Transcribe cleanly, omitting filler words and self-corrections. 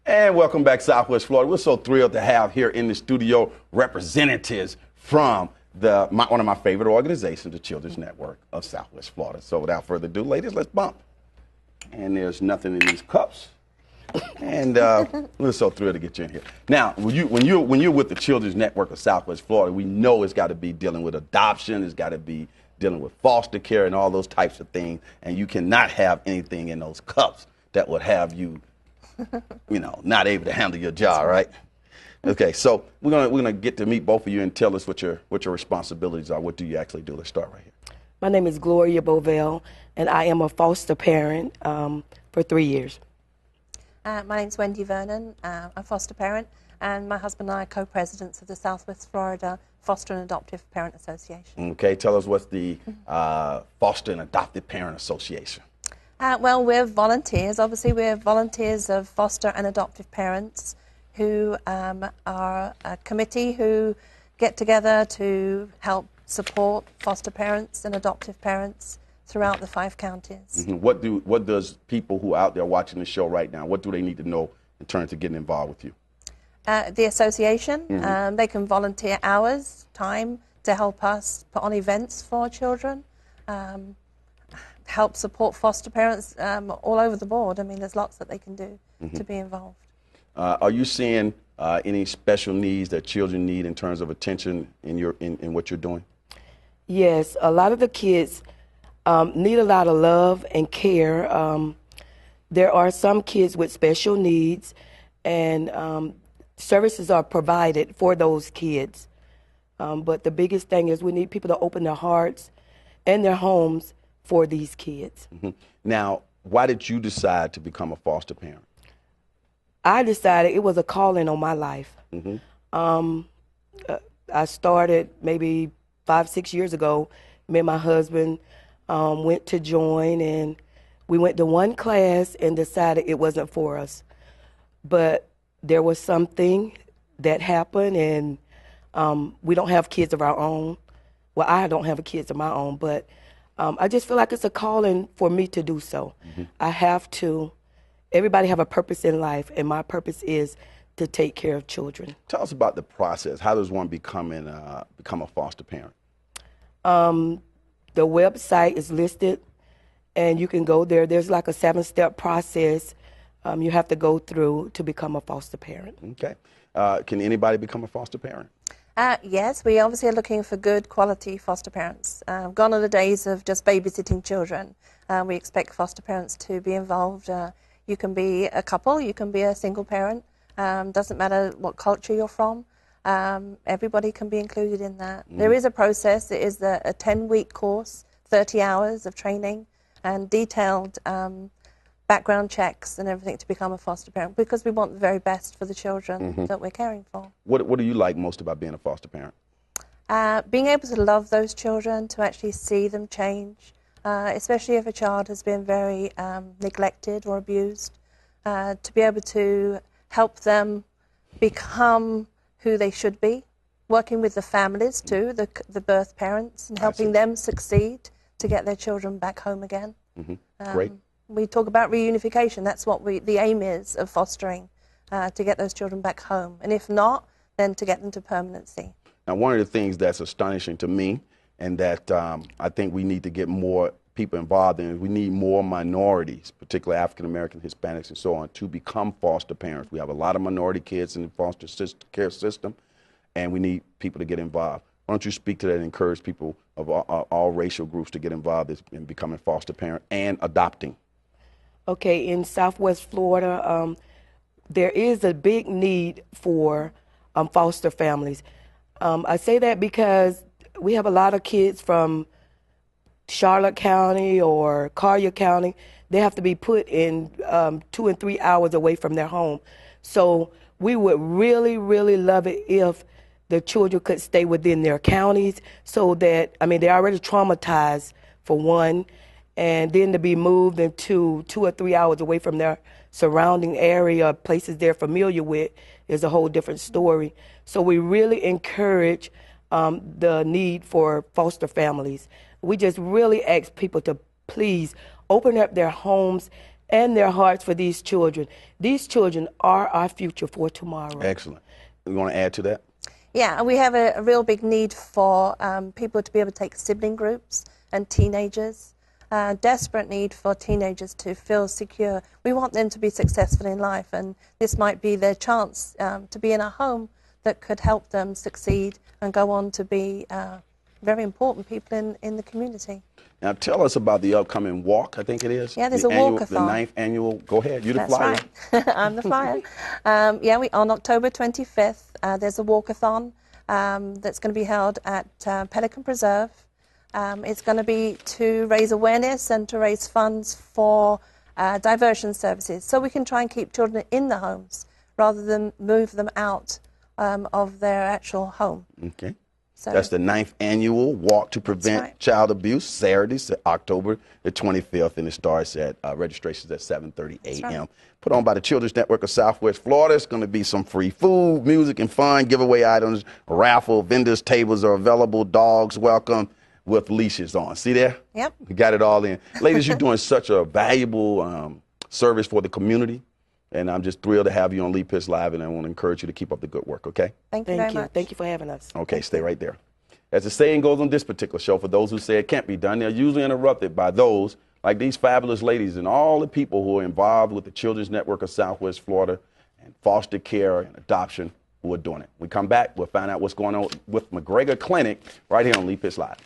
And welcome back, Southwest Florida. We're so thrilled to have here in the studio representatives from one of my favorite organizations, the Children's Network of Southwest Florida. So without further ado, ladies, let's bump. And there's nothing in these cups. And we're so thrilled to get you in here. Now, when you're with the Children's Network of Southwest Florida, we know it's got to be dealing with adoption, it's got to be dealing with foster care and all those types of things. And you cannot have anything in those cups that would have you, not able to handle your job, right? Okay, so we're gonna get to meet both of you and tell us what your responsibilities are. What do you actually do? Let's start right here. My name is Gloria Bovell, and I am a foster parent for 3 years. My name is Wendy Vernon. I'm a foster parent, and my husband and I are co-presidents of the Southwest Florida Foster and Adoptive Parent Association. Okay, tell us what's the Foster and Adoptive Parent Association. Well, we're volunteers. Obviously, we're volunteers of foster and adoptive parents who are a committee who get together to help support foster parents and adoptive parents throughout the 5 counties. Mm-hmm. What does people who are out there watching the show right now, what do they need to know in terms of getting involved with you? The association, they can volunteer hours, time to help us put on events for children, help support foster parents all over the board. I mean, there's lots that they can do to be involved. Are you seeing any special needs that children need in terms of attention in what you're doing? Yes, a lot of the kids need a lot of love and care. There are some kids with special needs, and services are provided for those kids. But the biggest thing is we need people to open their hearts and their homes for these kids. Mm-hmm. Now, why did you decide to become a foster parent? I decided it was a calling on my life. Mm-hmm. I started maybe 5-6 years ago. Me and my husband went to join, and we went to one class and decided it wasn't for us. But there was something that happened, and we don't have kids of our own. Well, I don't have kids of my own, but I just feel like it's a calling for me to do so. Mm-hmm. I have to. Everybody have a purpose in life, and my purpose is to take care of children. Tell us about the process. How does one become a foster parent? The website is listed, and you can go there. There's like a 7-step process you have to go through to become a foster parent. Okay. Can anybody become a foster parent? Yes, we obviously are looking for good quality foster parents. Gone are the days of just babysitting children. We expect foster parents to be involved. You can be a couple, you can be a single parent. Doesn't matter what culture you're from. Everybody can be included in that. There is a process. It is a 10-week course, 30 hours of training, and detailed background checks and everything to become a foster parent, because we want the very best for the children that we're caring for. What do you like most about being a foster parent? Being able to love those children, to actually see them change, especially if a child has been very neglected or abused, to be able to help them become who they should be, working with the families too, the birth parents, and helping them succeed to get their children back home again. Great. We talk about reunification. That's what the aim is of fostering, to get those children back home. And if not, then to get them to permanency. Now, one of the things that's astonishing to me, and that I think we need to get more people involved in, is we need more minorities, particularly African American, Hispanics, and so on, to become foster parents. We have a lot of minority kids in the foster care system, and we need people to get involved. Why don't you speak to that and encourage people of all racial groups to get involved in becoming foster parent and adopting? Okay, in Southwest Florida, there is a big need for foster families. I say that because we have a lot of kids from Charlotte County or Collier County. They have to be put in 2 and 3 hours away from their home. So we would really, really love it if the children could stay within their counties, so that, I mean, they're already traumatized, for one, and then to be moved into 2 or 3 hours away from their surrounding area, places they're familiar with, is a whole different story. So we really encourage the need for foster families. We just really ask people to please open up their homes and their hearts for these children. These children are our future for tomorrow. Excellent. You want to add to that? Yeah, and we have a real big need for people to be able to take sibling groups and teenagers. Desperate need for teenagers to feel secure. We want them to be successful in life, and this might be their chance to be in a home that could help them succeed and go on to be very important people in the community. Now tell us about the upcoming walk, I think it is. Yeah, there's a walkathon. The 9th annual, go ahead, you're the That's flyer. Right. I'm the flyer. On October 25th, there's a walkathon that's going to be held at Pelican Preserve. It's going to be to raise awareness and to raise funds for diversion services, so we can try and keep children in the homes rather than move them out of their actual home. Okay. So that's the 9th annual Walk to Prevent Child Abuse, Saturday, October the 25th, and it starts at registrations at 7:30 a.m. Right. Put on by the Children's Network of Southwest Florida. It's going to be some free food, music, and fun, giveaway items, raffle, vendors' tables are available, dogs welcome with leashes on. See there? Yep. We got it all in. Ladies, you're doing such a valuable service for the community. And I'm just thrilled to have you on Lead Pitch Live, and I want to encourage you to keep up the good work, okay? Thank you very much. Thank you for having us. Okay, stay right there. As the saying goes on this particular show, for those who say it can't be done, they're usually interrupted by those like these fabulous ladies and all the people who are involved with the Children's Network of Southwest Florida and foster care and adoption who are doing it. We come back, we'll find out what's going on with McGregor Clinic right here on Lead Pitch Live.